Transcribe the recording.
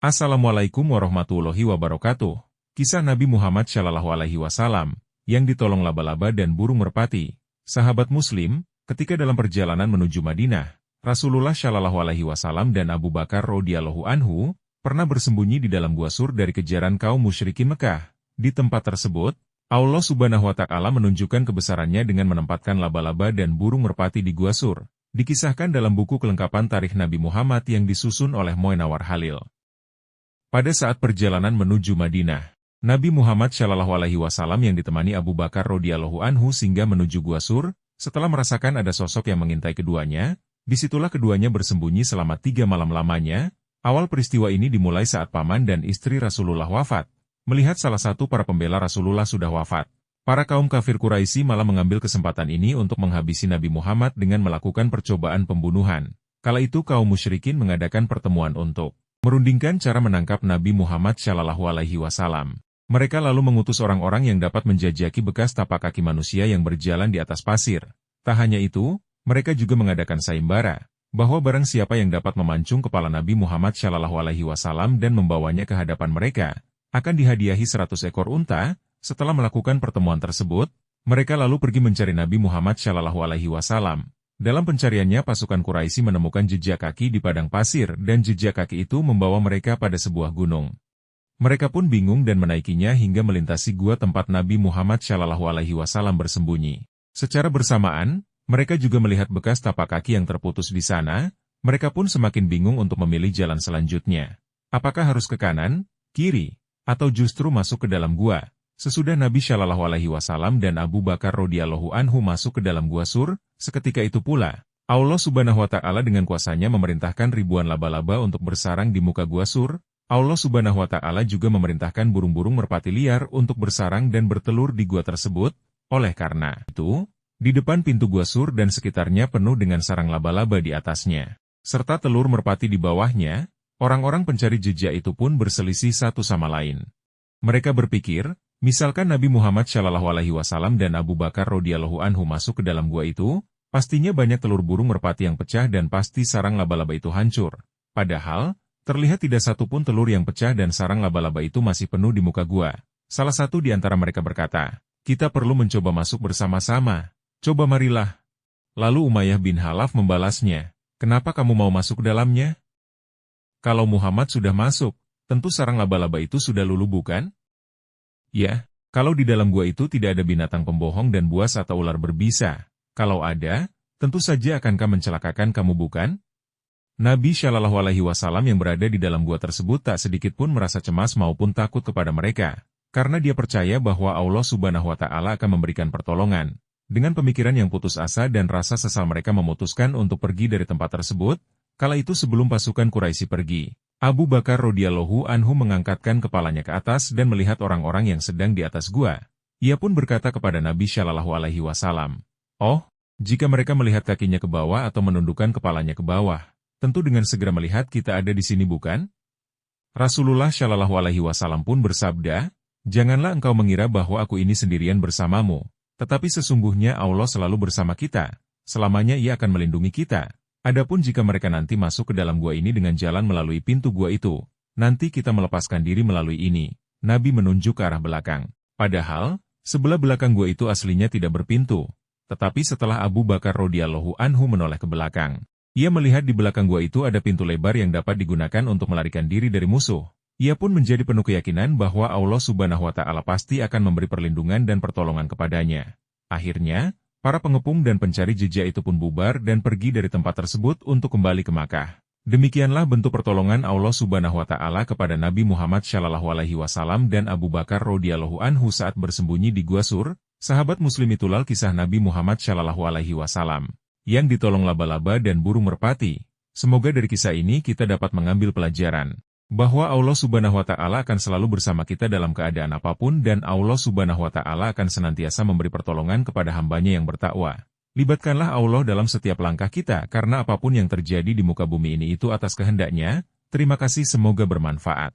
Assalamualaikum warahmatullahi wabarakatuh. Kisah Nabi Muhammad SAW yang ditolong laba-laba dan burung merpati. Sahabat Muslim, ketika dalam perjalanan menuju Madinah, Rasulullah SAW dan Abu Bakar radhiyallahu anhu pernah bersembunyi di dalam gua Sur dari kejaran kaum musyrikin Mekah. Di tempat tersebut, Allah Subhanahu wa Ta'ala menunjukkan kebesarannya dengan menempatkan laba-laba dan burung merpati di gua Sur. Dikisahkan dalam buku kelengkapan tarikh Nabi Muhammad yang disusun oleh Moenawar Halil. Pada saat perjalanan menuju Madinah, Nabi Muhammad SAW yang ditemani Abu Bakar radhiyallahu anhu singgah menuju gua Sur. Setelah merasakan ada sosok yang mengintai keduanya, disitulah keduanya bersembunyi selama 3 malam lamanya. Awal peristiwa ini dimulai saat paman dan istri Rasulullah wafat. Melihat salah satu para pembela Rasulullah sudah wafat, para kaum kafir Quraisy malah mengambil kesempatan ini untuk menghabisi Nabi Muhammad dengan melakukan percobaan pembunuhan. Kala itu kaum musyrikin mengadakan pertemuan untuk merundingkan cara menangkap Nabi Muhammad SAW. Mereka lalu mengutus orang-orang yang dapat menjajaki bekas tapak kaki manusia yang berjalan di atas pasir. Tak hanya itu, mereka juga mengadakan sayembara, bahwa barang siapa yang dapat memancung kepala Nabi Muhammad SAW dan membawanya ke hadapan mereka, akan dihadiahi 100 ekor unta. Setelah melakukan pertemuan tersebut, mereka lalu pergi mencari Nabi Muhammad SAW. Dalam pencariannya pasukan Quraisy menemukan jejak kaki di padang pasir dan jejak kaki itu membawa mereka pada sebuah gunung. Mereka pun bingung dan menaikinya hingga melintasi gua tempat Nabi Muhammad SAW bersembunyi. Secara bersamaan, mereka juga melihat bekas tapak kaki yang terputus di sana. Mereka pun semakin bingung untuk memilih jalan selanjutnya. Apakah harus ke kanan, kiri, atau justru masuk ke dalam gua? Sesudah Nabi SAW dan Abu Bakar radhiyallahu anhu masuk ke dalam gua Sur, seketika itu pula, Allah Subhanahu wa Ta'ala dengan kuasanya memerintahkan ribuan laba-laba untuk bersarang di muka gua Sur. Allah Subhanahu wa Ta'ala juga memerintahkan burung-burung merpati liar untuk bersarang dan bertelur di gua tersebut. Oleh karena itu, di depan pintu gua Sur dan sekitarnya penuh dengan sarang laba-laba di atasnya, serta telur merpati di bawahnya. Orang-orang pencari jejak itu pun berselisih satu sama lain. Mereka berpikir, misalkan Nabi Muhammad SAW dan Abu Bakar radhiyallahu anhu masuk ke dalam gua itu, pastinya banyak telur burung merpati yang pecah dan pasti sarang laba-laba itu hancur. Padahal, terlihat tidak satu pun telur yang pecah dan sarang laba-laba itu masih penuh di muka gua. Salah satu di antara mereka berkata, "Kita perlu mencoba masuk bersama-sama. Coba marilah." Lalu Umayyah bin Khalaf membalasnya, "Kenapa kamu mau masuk ke dalamnya? Kalau Muhammad sudah masuk, tentu sarang laba-laba itu sudah luluh bukan? Ya, kalau di dalam gua itu tidak ada binatang pembohong dan buas atau ular berbisa. Kalau ada, tentu saja akankah mencelakakan kamu bukan?" Nabi SAW yang berada di dalam gua tersebut tak sedikit pun merasa cemas maupun takut kepada mereka, karena dia percaya bahwa Allah Subhanahu wa Ta'ala akan memberikan pertolongan. Dengan pemikiran yang putus asa dan rasa sesal mereka memutuskan untuk pergi dari tempat tersebut. Kala itu sebelum pasukan Quraisy pergi, Abu Bakar radhiyallahu anhu mengangkatkan kepalanya ke atas dan melihat orang-orang yang sedang di atas gua. Ia pun berkata kepada Nabi SAW, "Oh, jika mereka melihat kakinya ke bawah atau menundukkan kepalanya ke bawah, tentu dengan segera melihat kita ada di sini bukan?" Rasulullah SAW pun bersabda, "Janganlah engkau mengira bahwa aku ini sendirian bersamamu, tetapi sesungguhnya Allah selalu bersama kita, selamanya Ia akan melindungi kita. Adapun jika mereka nanti masuk ke dalam gua ini dengan jalan melalui pintu gua itu, nanti kita melepaskan diri melalui ini." Nabi menunjuk ke arah belakang. Padahal, sebelah belakang gua itu aslinya tidak berpintu. Tetapi setelah Abu Bakar radhiyallahu anhu menoleh ke belakang, ia melihat di belakang gua itu ada pintu lebar yang dapat digunakan untuk melarikan diri dari musuh. Ia pun menjadi penuh keyakinan bahwa Allah Subhanahu wa Ta'ala pasti akan memberi perlindungan dan pertolongan kepadanya. Akhirnya, para pengepung dan pencari jejak itu pun bubar dan pergi dari tempat tersebut untuk kembali ke Makkah. Demikianlah bentuk pertolongan Allah Subhanahu wa Ta'ala kepada Nabi Muhammad SAW dan Abu Bakar radhiyallahu anhu saat bersembunyi di gua Sur. Sahabat Muslim, itulah kisah Nabi Muhammad SAW yang ditolong laba-laba dan burung merpati. Semoga dari kisah ini kita dapat mengambil pelajaran bahwa Allah Subhanahu wa Ta'ala akan selalu bersama kita dalam keadaan apapun dan Allah Subhanahu wa Ta'ala akan senantiasa memberi pertolongan kepada hambanya yang bertakwa. Libatkanlah Allah dalam setiap langkah kita karena apapun yang terjadi di muka bumi ini itu atas kehendaknya. Terima kasih, semoga bermanfaat.